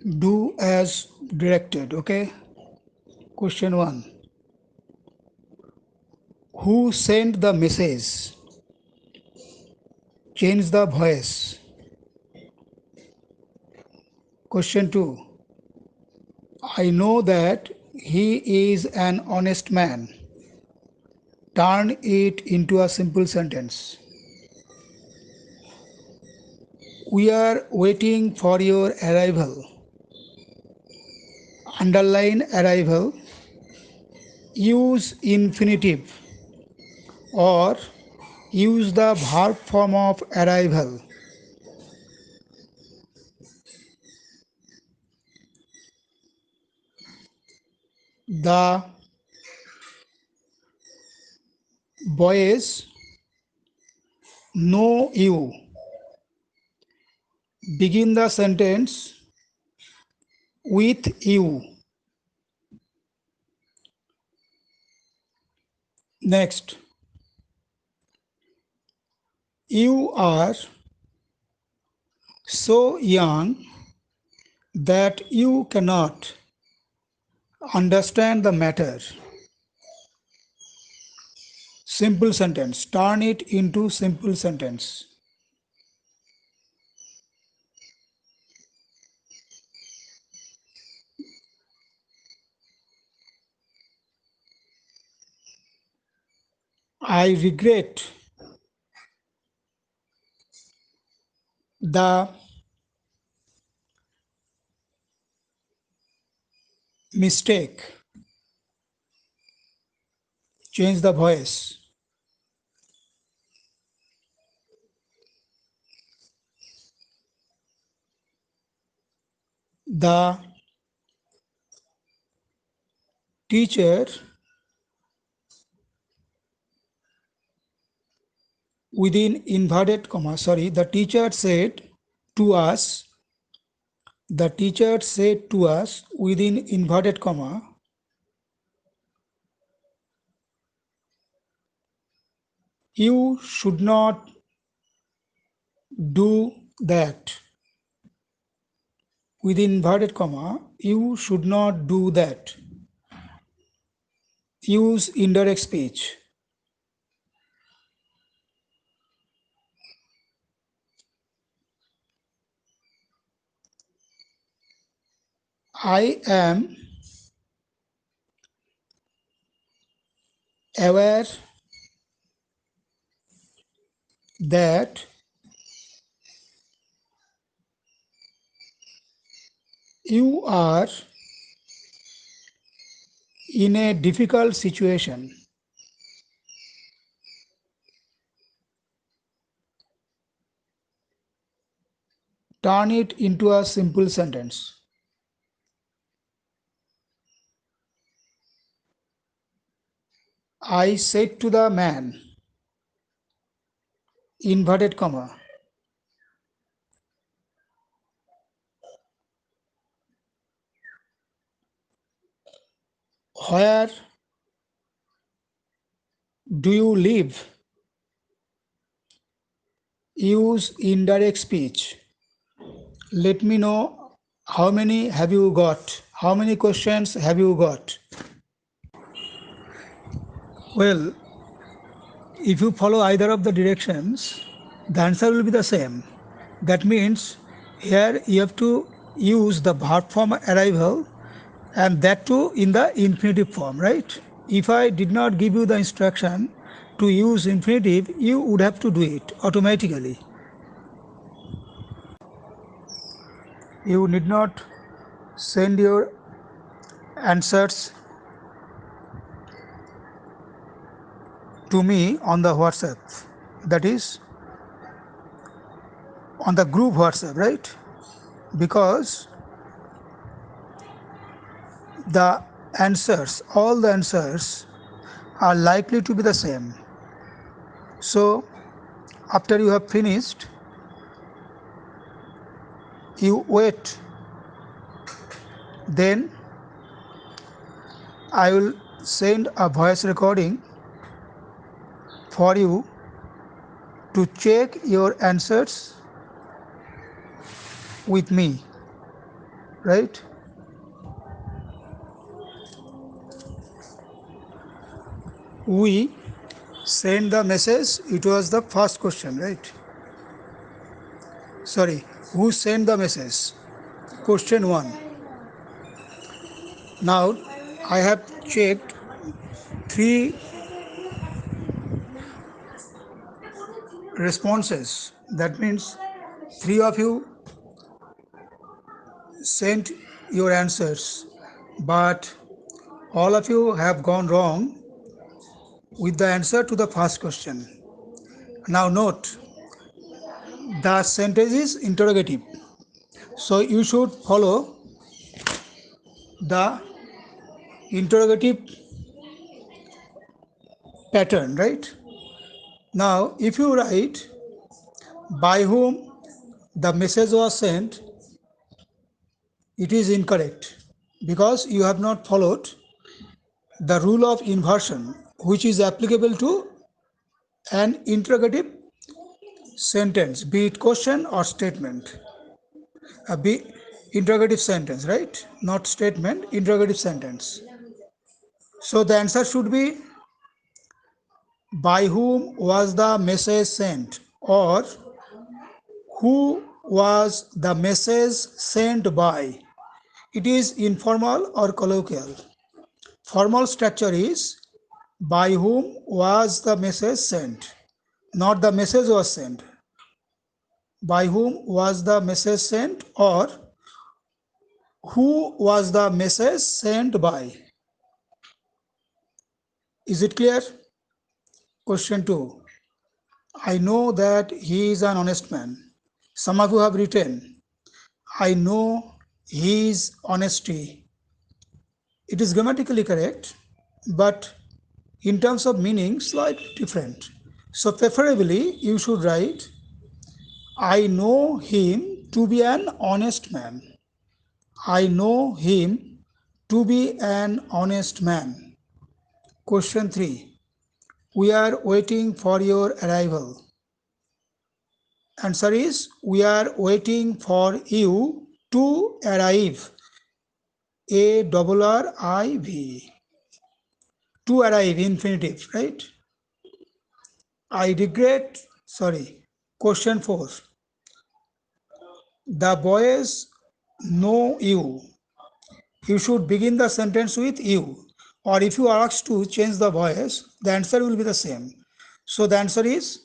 Do as directed. Okay. Question 1. Who sent the message? Change the voice. Question 2. I know that he is an honest man. Turn it into a simple sentence. We are waiting for your arrival. Underline arrival. Use infinitive or use the verb form of arrival. The boys know you. Begin the sentence with you. Next, you are so young that you cannot understand the matter. Simple sentence. Turn it into simple sentence. I regret the mistake. Change the voice. The teacher within inverted comma, the teacher said to us, the teacher said to us within inverted comma, you should not do that. Within inverted comma, you should not do that. Use indirect speech. I am aware that you are in a difficult situation. Turn it into a simple sentence. I said to the man, inverted comma, where do you live? Use indirect speech. Let me know how many have you got? How many questions have you got? Well, if you follow either of the directions, the answer will be the same. That means here you have to use the verb form arrival and that too in the infinitive form, right? If I did not give you the instruction to use infinitive, you would have to do it automatically. You need not send your answers to me on the WhatsApp, that is on the group WhatsApp, right? Because the answers, all the answers are likely to be the same. So after you have finished, you wait, then I will send a voice recording for you to check your answers with me. right? We send the message, it was the first question, right? Sorry, who sent the message? Question 1. Now I have checked 3 responses. That means 3 of you sent your answers, but all of you have gone wrong with the answer to the first question. Now note, the sentence is interrogative, so you should follow the interrogative pattern, right? Now if you write by whom the message was sent, it is incorrect because you have not followed the rule of inversion, which is applicable to an interrogative sentence, be it question or statement. Be interrogative sentence, right? Not statement, interrogative sentence. So the answer should be by whom was the message sent, or who was the message sent by. It is informal or colloquial. Formal structure is by whom was the message sent, not the message was sent. By whom was the message sent, or who was the message sent by. Is it clear? Question 2. I know that he is an honest man. Some of you have written, I know his honesty. It is grammatically correct, but in terms of meaning, slightly different. So preferably you should write, I know him to be an honest man. I know him to be an honest man. Question 3. We are waiting for your arrival. Answer is, we are waiting for you to arrive. A-R-R-I-V. To arrive, infinitive, right? I regret, sorry. Question 4. The boys know you. You should begin the sentence with you. Or if you are asked to change the voice, the answer will be the same. So the answer is,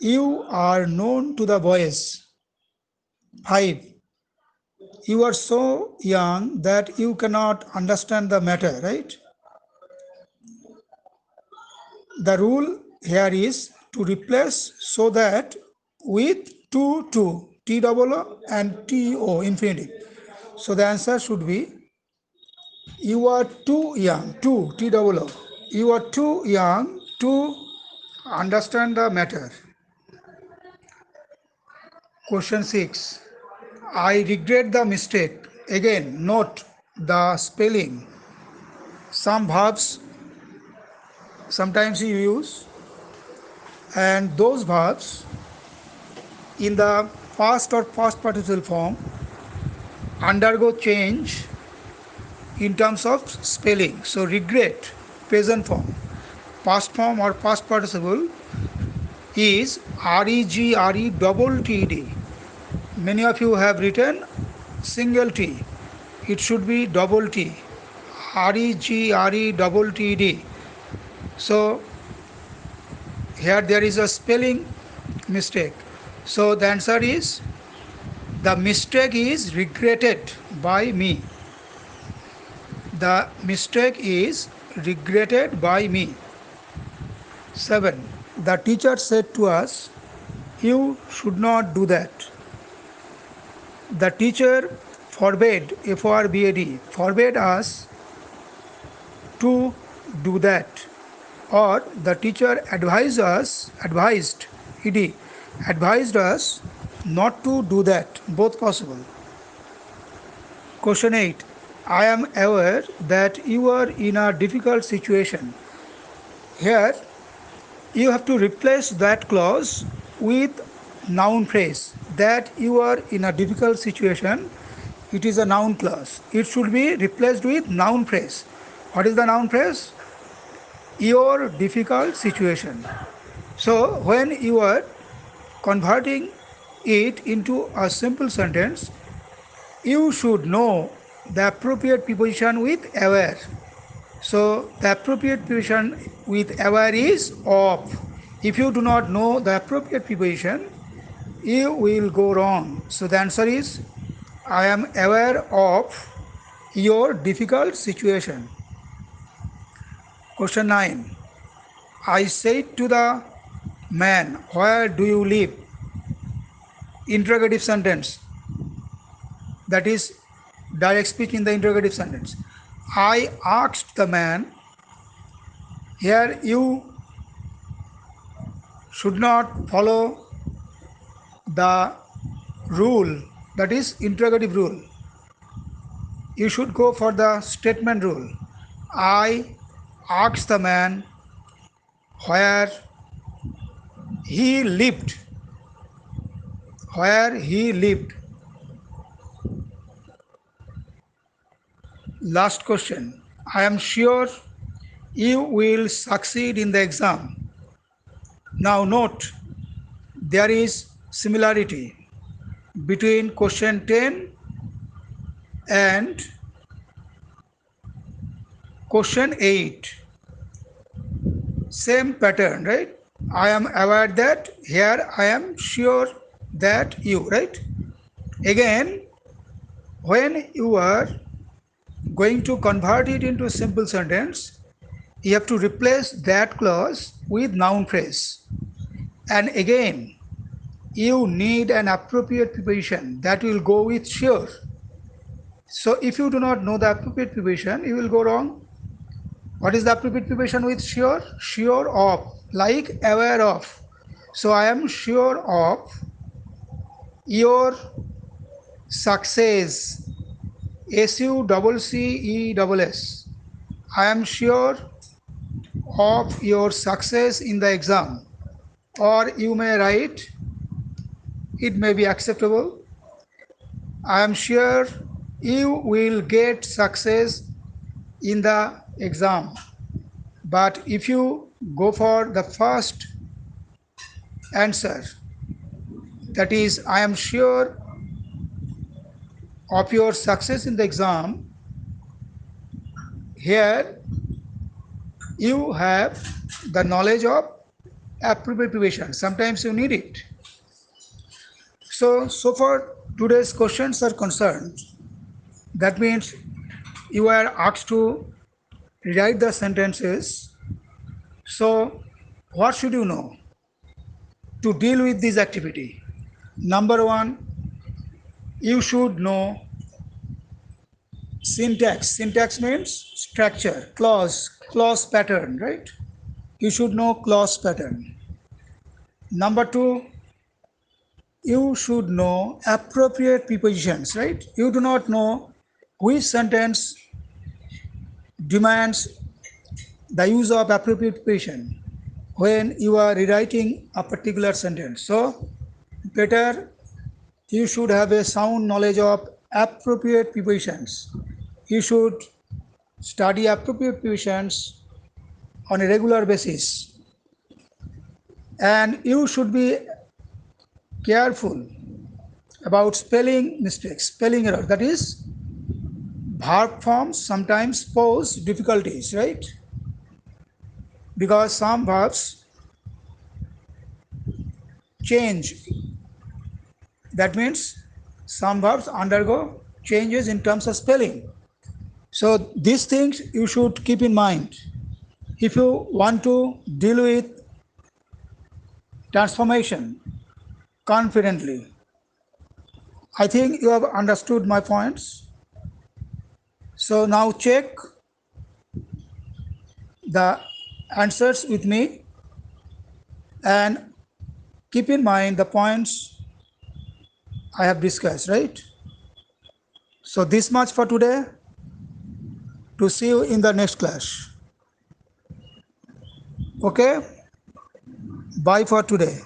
you are known to the boys. 5. You are so young that you cannot understand the matter, right? The rule here is to replace so that with to, T-O-O and T-O, infinitive. So the answer should be, you are too young, T-O-O. You are too young to understand the matter. Question 6. I regret the mistake. Again, note the spelling. Some verbs sometimes you use, and those verbs in the past or past participle form undergo change in terms of spelling. So regret, present form. Past form or past participle is regret. Many of you have written single T. It should be double T. regret. So here there is a spelling mistake. So the answer is, the mistake is regretted by me. The mistake is regretted by me. 7. The teacher said to us, you should not do that. The teacher forbade, F-O-R-B-A-D, forbade us to do that. Or the teacher advised us, advised us not to do that. Both possible. Question 8. I am aware that you are in a difficult situation. Here you have to replace that clause with noun phrase, that you are in a difficult situation. it is a noun clause. It should be replaced with noun phrase. What is the noun phrase? Your difficult situation. So when you are converting it into a simple sentence, you should know the appropriate preposition with aware. So the appropriate preposition with aware is of. If you do not know the appropriate preposition, you will go wrong. So the answer is, I am aware of your difficult situation. Question 9. I said to the man, where do you live? Interrogative sentence. That is direct speech in the interrogative sentence. I asked the man. Here you should not follow the rule, that is interrogative rule. You should go for the statement rule. I asked the man where he lived. Where he lived. Last question. I am sure you will succeed in the exam. Now note, there is similarity between question 10 and question 8. Same pattern, right? I am aware that, here I am sure that you, right? Again, when you are going to convert it into a simple sentence, you have to replace that clause with noun phrase. And again, you need an appropriate preposition that will go with sure. So if you do not know the appropriate preposition, you will go wrong. What is the appropriate preposition with sure? Sure of, like aware of. So I am sure of your success. SUCCESS. I am sure of your success in the exam. Or you may write, it may be acceptable, I am sure you will get success in the exam. But if you go for the first answer, that is, I am sure of your success in the exam, here you have the knowledge of appropriate preposition. Sometimes you need it. So far today's questions are concerned, that means you are asked to rewrite the sentences. So what should you know to deal with this activity? Number one, you should know syntax. Syntax means structure, clause pattern, right? You should know clause pattern. Number two, you should know appropriate prepositions, right? You do not know which sentence demands the use of appropriate preposition when you are rewriting a particular sentence. So better you should have a sound knowledge of appropriate prepositions. You should study appropriate prepositions on a regular basis, and you should be careful about spelling mistakes, spelling error. That is, verb forms sometimes pose difficulties, right? Because some verbs change. That means some verbs undergo changes in terms of spelling. So these things you should keep in mind if you want to deal with transformation confidently. I think you have understood my points. So now check the answers with me and keep in mind the points I have discussed, right? So this much for today. To see you in the next class. Okay? Bye for today.